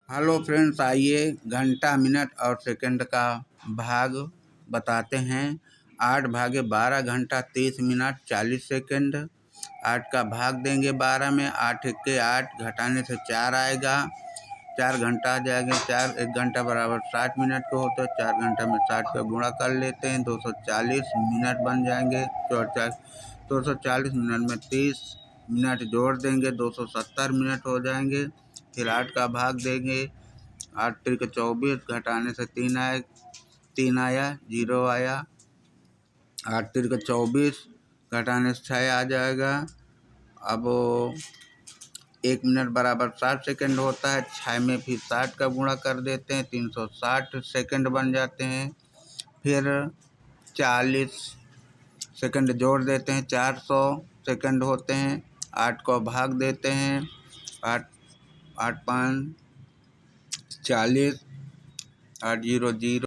Hello friends, आइए घंटा, minute और सेकंड का भाग बताते हैं। 8 भागे 12 घंटा 30 मिनट 40 सेकंड। 8 का भाग देंगे 12 में, 8 के 8 घटाने से 4 आएगा। 4 घंटा आ जाएगा। 1 घंटा बराबर 60 मिनट को होता है। 4 घंटा में 60 का गुणा कर लेते हैं, 240 मिनट बन जाएंगे। 240 मिनट में 30 मिनट जोड़ देंगे, 270 मिनट हो जाएंगे। फिर 8 का भाग देंगे, 8 तिरके 24 घटाने से 3 आया, 0 आया। 8 तिरके 24 घटाने से 6 आ जाएगा। अब 1 मिनट बराबर 60 सेकंड होता है। 6 में फिर 60 का गुणा कर देते हैं, 360 सेकंड बन जाते हैं। फिर 40 सेकंड जोड़ देते हैं, 400 सेकंड होते हैं। 8 को भाग देते हैं, 8 8 5 40, 8 0 0।